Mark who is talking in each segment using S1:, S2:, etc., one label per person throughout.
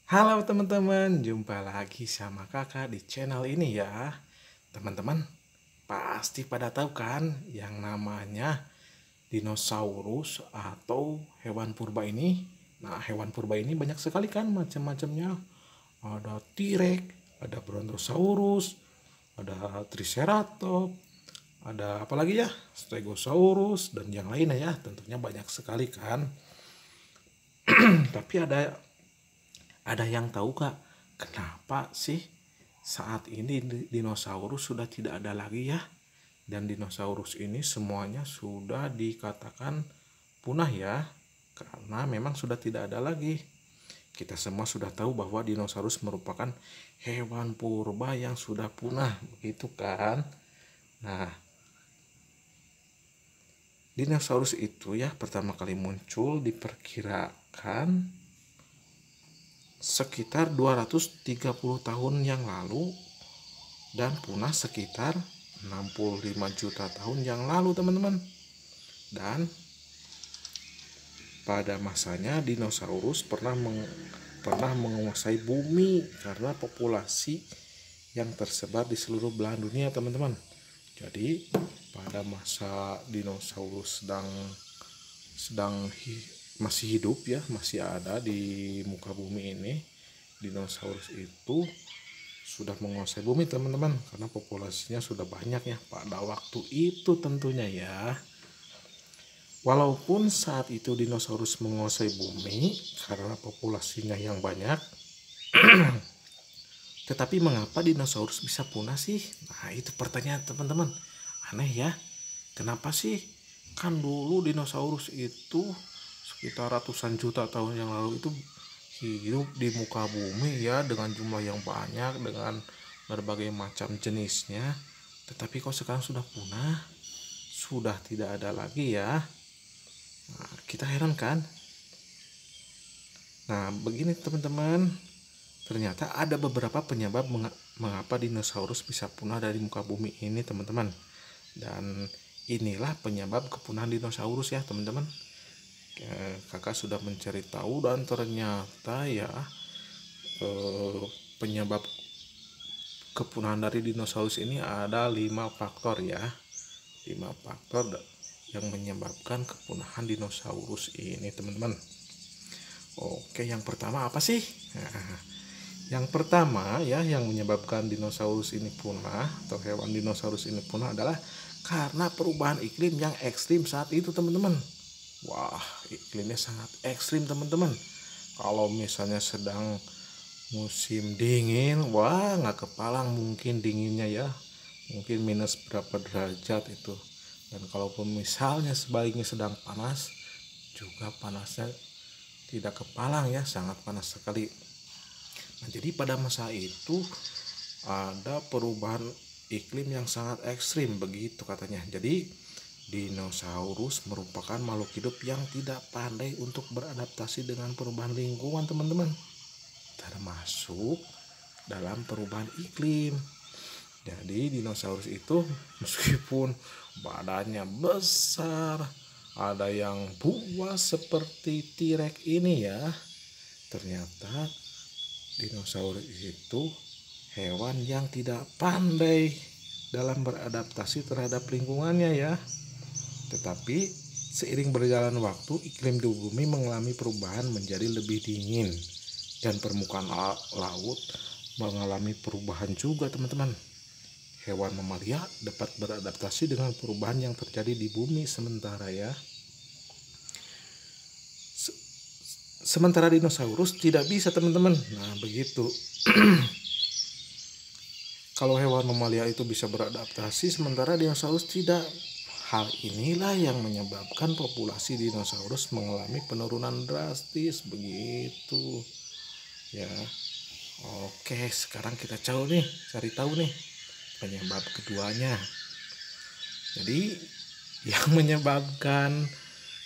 S1: Halo teman-teman, jumpa lagi sama kakak di channel ini ya. Teman-teman, pasti pada tahu kan yang namanya dinosaurus atau hewan purba ini. Nah, hewan purba ini banyak sekali kan macam-macamnya. Ada T-Rex, ada Brontosaurus, ada Triceratops, ada apa lagi ya? Stegosaurus dan yang lainnya ya. Tentunya banyak sekali kan. Tapi ada yang tahu kak, kenapa sih saat ini dinosaurus sudah tidak ada lagi ya? Dan dinosaurus ini semuanya sudah dikatakan punah ya, karena memang sudah tidak ada lagi. Kita semua sudah tahu bahwa dinosaurus merupakan hewan purba yang sudah punah, begitu kan? Nah, dinosaurus itu ya pertama kali muncul diperkirakan sekitar 230 tahun yang lalu dan punah sekitar 65 juta tahun yang lalu teman-teman. Dan pada masanya dinosaurus pernah menguasai bumi karena populasi yang tersebar di seluruh belahan dunia teman-teman. Jadi pada masa dinosaurus sedang masih hidup ya, masih ada di muka bumi ini, dinosaurus itu sudah menguasai bumi teman-teman, karena populasinya sudah banyak ya pada waktu itu tentunya ya. Walaupun saat itu dinosaurus menguasai bumi karena populasinya yang banyak, tetapi mengapa dinosaurus bisa punah sih? Nah, itu pertanyaan teman-teman. Aneh ya. Kenapa sih? Kan dulu dinosaurus itu sekitar ratusan juta tahun yang lalu itu hidup di muka bumi ya, dengan jumlah yang banyak, dengan berbagai macam jenisnya. Tetapi kok sekarang sudah punah, sudah tidak ada lagi ya. Nah, kita heran kan? Nah, begini teman-teman, ternyata ada beberapa penyebab mengapa dinosaurus bisa punah dari muka bumi ini teman-teman. Dan inilah penyebab kepunahan dinosaurus ya teman-teman. Kakak sudah mencari tahu dan ternyata ya penyebab kepunahan dari dinosaurus ini ada 5 faktor ya. 5 faktor yang menyebabkan kepunahan dinosaurus ini teman-teman. Oke, yang pertama apa sih? Nah, yang pertama ya yang menyebabkan dinosaurus ini punah atau hewan dinosaurus ini punah adalah karena perubahan iklim yang ekstrim saat itu teman-teman. Wah, iklimnya sangat ekstrim teman-teman. Kalau misalnya sedang musim dingin, wah nggak kepalang mungkin dinginnya ya, mungkin minus berapa derajat itu. Dan kalaupun misalnya sebaliknya sedang panas, juga panasnya tidak kepalang ya, sangat panas sekali. Nah, jadi pada masa itu ada perubahan iklim yang sangat ekstrim begitu katanya. Jadi dinosaurus merupakan makhluk hidup yang tidak pandai untuk beradaptasi dengan perubahan lingkungan teman-teman, termasuk dalam perubahan iklim. Jadi dinosaurus itu meskipun badannya besar, ada yang buas seperti T-Rex ini ya, ternyata dinosaurus itu hewan yang tidak pandai dalam beradaptasi terhadap lingkungannya ya. Tetapi seiring berjalan waktu, iklim di bumi mengalami perubahan menjadi lebih dingin dan permukaan laut mengalami perubahan juga teman-teman. Hewan mamalia dapat beradaptasi dengan perubahan yang terjadi di bumi sementara ya. Sementara dinosaurus tidak bisa teman-teman. Nah, begitu. Kalau hewan mamalia itu bisa beradaptasi sementara dinosaurus tidak. Hal inilah yang menyebabkan populasi dinosaurus mengalami penurunan drastis begitu ya. Oke, sekarang kita cari tahu nih penyebab keduanya. Jadi yang menyebabkan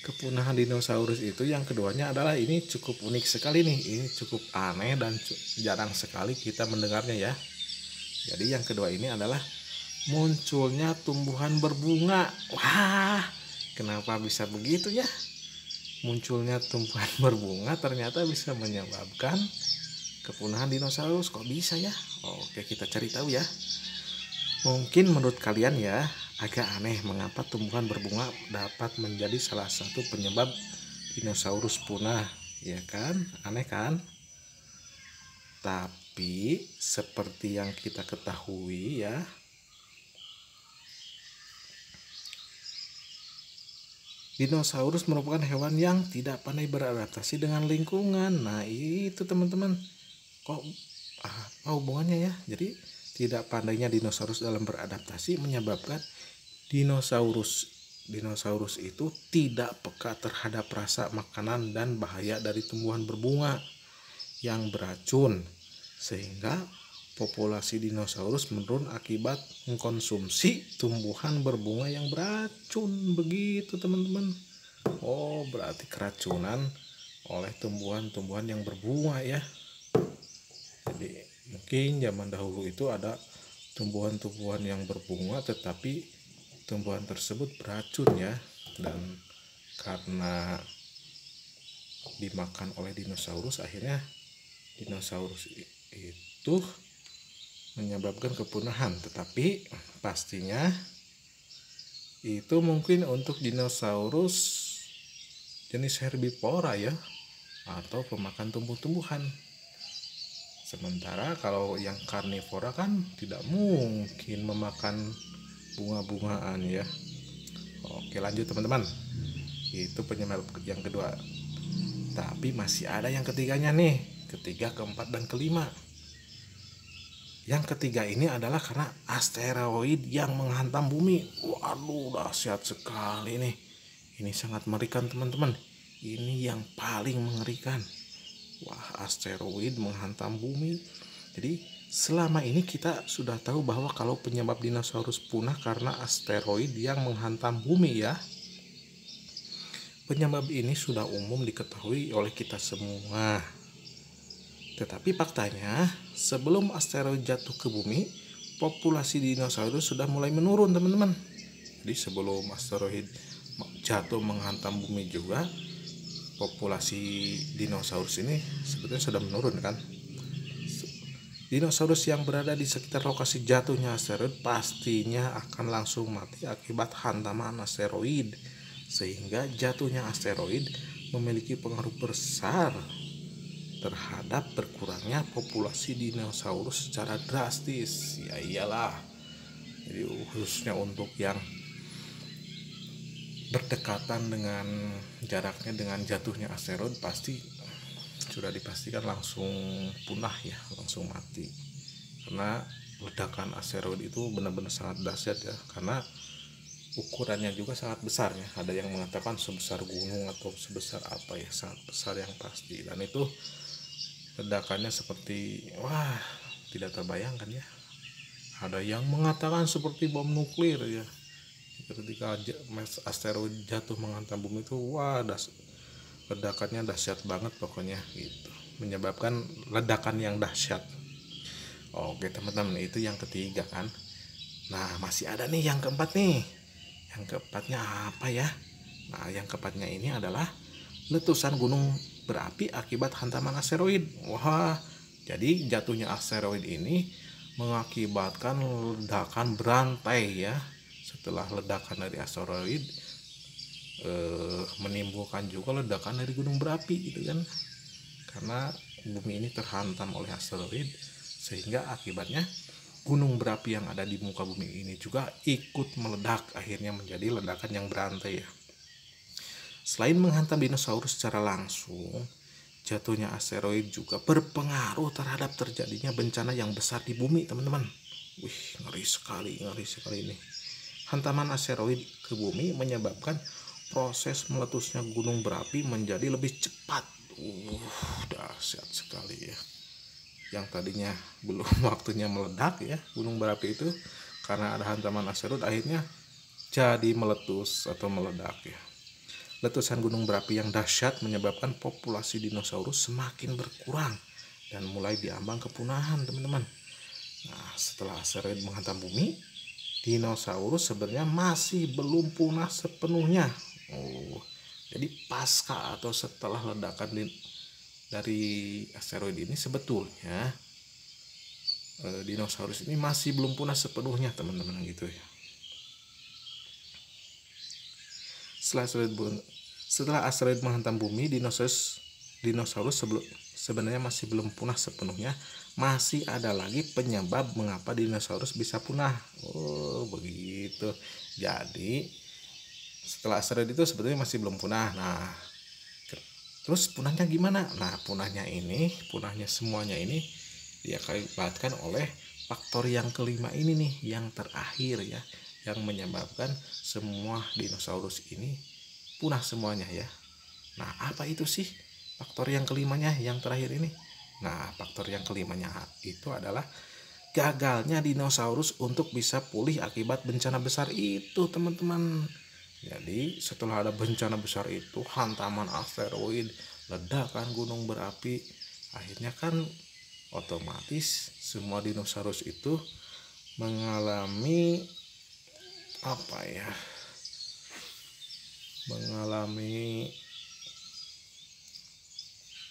S1: kepunahan dinosaurus itu yang keduanya adalah ini cukup unik sekali nih. Ini cukup aneh dan jarang sekali kita mendengarnya ya. Jadi yang kedua ini adalah munculnya tumbuhan berbunga. Wah, kenapa bisa begitu ya? Munculnya tumbuhan berbunga ternyata bisa menyebabkan kepunahan dinosaurus kok bisa ya? Oke, kita cari tahu ya. Mungkin menurut kalian ya agak aneh mengapa tumbuhan berbunga dapat menjadi salah satu penyebab dinosaurus punah, ya kan? Aneh kan? Tapi seperti yang kita ketahui ya, dinosaurus merupakan hewan yang tidak pandai beradaptasi dengan lingkungan. Nah itu teman-teman, kok apa hubungannya ya? Jadi tidak pandainya dinosaurus dalam beradaptasi menyebabkan dinosaurus itu tidak peka terhadap rasa makanan dan bahaya dari tumbuhan berbunga yang beracun, sehingga populasi dinosaurus menurun akibat mengkonsumsi tumbuhan berbunga yang beracun. Begitu teman-teman. Oh, berarti keracunan oleh tumbuhan-tumbuhan yang berbunga ya. Jadi mungkin zaman dahulu itu ada tumbuhan-tumbuhan yang berbunga tetapi tumbuhan tersebut beracun ya, dan karena dimakan oleh dinosaurus akhirnya dinosaurus itu menyebabkan kepunahan. Tetapi pastinya itu mungkin untuk dinosaurus jenis herbivora ya, atau pemakan tumbuh-tumbuhan. Sementara kalau yang karnivora kan tidak mungkin memakan bunga-bungaan ya. Oke, lanjut teman-teman. Itu penyebab yang kedua. Tapi masih ada yang ketiganya nih, ketiga, keempat, dan kelima. Yang ketiga ini adalah karena asteroid yang menghantam bumi. Waduh, dahsyat sekali nih. Ini sangat mengerikan teman-teman. Ini yang paling mengerikan. Wah, asteroid menghantam bumi. Jadi selama ini kita sudah tahu bahwa kalau penyebab dinosaurus punah karena asteroid yang menghantam bumi ya. Penyebab ini sudah umum diketahui oleh kita semua. Tetapi faktanya, sebelum asteroid jatuh ke bumi, populasi dinosaurus sudah mulai menurun teman-teman. Jadi sebelum asteroid jatuh menghantam bumi juga, populasi dinosaurus ini sebetulnya sudah menurun kan. Dinosaurus yang berada di sekitar lokasi jatuhnya asteroid pastinya akan langsung mati akibat hantaman asteroid. Sehingga jatuhnya asteroid memiliki pengaruh besar terhadap berkurangnya populasi dinosaurus secara drastis. Ya iyalah. Jadi khususnya untuk yang berdekatan dengan jaraknya dengan jatuhnya asteroid pasti sudah dipastikan langsung punah ya, langsung mati. Karena ledakan asteroid itu benar-benar sangat dahsyat ya, karena ukurannya juga sangat besar ya. Ada yang mengatakan sebesar gunung atau sebesar apa ya, sangat besar yang pasti. Dan itu ledakannya seperti tidak terbayangkan ya. Ada yang mengatakan seperti bom nuklir ya. Ketika asteroid jatuh menghantam bumi itu ledakannya dahsyat banget pokoknya gitu. Menyebabkan ledakan yang dahsyat. Oke teman-teman, itu yang ketiga kan. Nah, masih ada nih yang keempat nih. Yang keempatnya apa ya? Nah, yang keempatnya ini adalah letusan gunung berapi akibat hantaman asteroid. Wah, jadi jatuhnya asteroid ini mengakibatkan ledakan berantai ya. Setelah ledakan dari asteroid menimbulkan juga ledakan dari gunung berapi gitu kan. Karena bumi ini terhantam oleh asteroid, sehingga akibatnya gunung berapi yang ada di muka bumi ini juga ikut meledak, akhirnya menjadi ledakan yang berantai ya. Selain menghantam dinosaurus secara langsung, jatuhnya asteroid juga berpengaruh terhadap terjadinya bencana yang besar di bumi teman-teman. Wih, ngeri sekali ini. Hantaman asteroid ke bumi menyebabkan proses meletusnya gunung berapi menjadi lebih cepat. Dahsyat sekali ya. Yang tadinya belum waktunya meledak ya, gunung berapi itu karena ada hantaman asteroid akhirnya jadi meletus atau meledak ya. Letusan gunung berapi yang dahsyat menyebabkan populasi dinosaurus semakin berkurang dan mulai diambang kepunahan teman-teman. Nah, setelah asteroid menghantam bumi, dinosaurus sebenarnya masih belum punah sepenuhnya. Jadi pasca atau setelah ledakan dari asteroid ini sebetulnya dinosaurus ini masih belum punah sepenuhnya teman-teman gitu ya. Setelah asteroid menghantam bumi, dinosaurus sebenarnya masih belum punah sepenuhnya. Masih ada lagi penyebab mengapa dinosaurus bisa punah. Oh begitu. Jadi setelah asteroid itu sebetulnya masih belum punah. Nah terus punahnya gimana? Nah punahnya semuanya ini diakibatkan oleh faktor yang kelima ini nih, yang terakhir ya, yang menyebabkan semua dinosaurus ini punah semuanya ya. Nah apa itu sih faktor yang kelimanya yang terakhir ini? Nah faktor yang kelimanya itu adalah gagalnya dinosaurus untuk bisa pulih akibat bencana besar itu teman-teman. Jadi setelah ada bencana besar itu, hantaman asteroid, ledakan gunung berapi, akhirnya kan otomatis semua dinosaurus itu mengalami apa ya,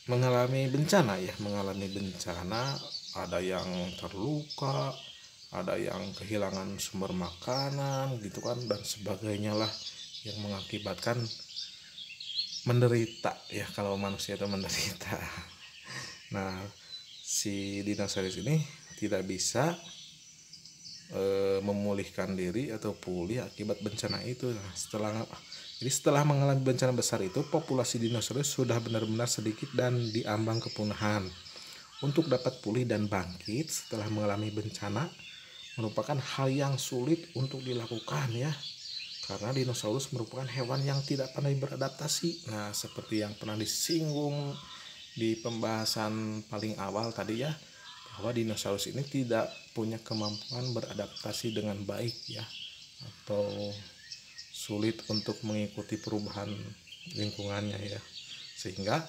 S1: mengalami bencana ya, ada yang terluka, ada yang kehilangan sumber makanan gitu kan, dan sebagainya lah, yang mengakibatkan menderita ya, kalau manusia itu menderita. Nah si dinosaurus ini tidak bisa memulihkan diri atau pulih akibat bencana itu. Nah, setelah mengalami bencana besar itu, populasi dinosaurus sudah benar-benar sedikit dan diambang kepunahan. Untuk dapat pulih dan bangkit setelah mengalami bencana merupakan hal yang sulit untuk dilakukan ya, karena dinosaurus merupakan hewan yang tidak pandai beradaptasi. Nah seperti yang pernah disinggung di pembahasan paling awal tadi ya, bahwa dinosaurus ini tidak punya kemampuan beradaptasi dengan baik ya, atau sulit untuk mengikuti perubahan lingkungannya ya, sehingga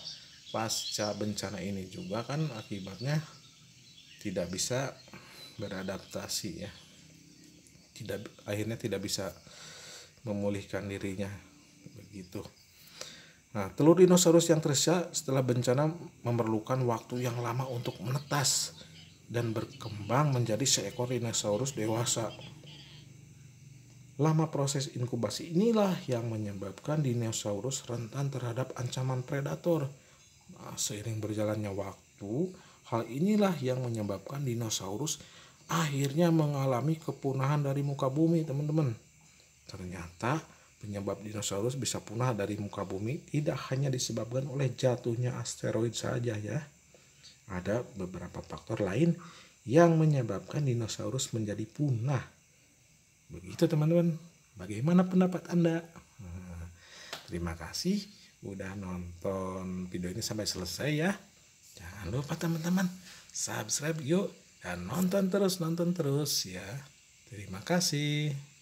S1: pasca bencana ini juga kan akibatnya tidak bisa beradaptasi ya, akhirnya tidak bisa memulihkan dirinya begitu. Nah, telur dinosaurus yang tersisa setelah bencana memerlukan waktu yang lama untuk menetas dan berkembang menjadi seekor dinosaurus dewasa. Lama proses inkubasi inilah yang menyebabkan dinosaurus rentan terhadap ancaman predator. Nah, seiring berjalannya waktu, hal inilah yang menyebabkan dinosaurus akhirnya mengalami kepunahan dari muka bumi, teman-teman. Ternyata penyebab dinosaurus bisa punah dari muka bumi tidak hanya disebabkan oleh jatuhnya asteroid saja ya. Ada beberapa faktor lain yang menyebabkan dinosaurus menjadi punah. Begitu teman-teman. Bagaimana pendapat Anda? Terima kasih udah nonton video ini sampai selesai ya. Jangan lupa teman-teman subscribe yuk, dan nonton terus ya. Terima kasih.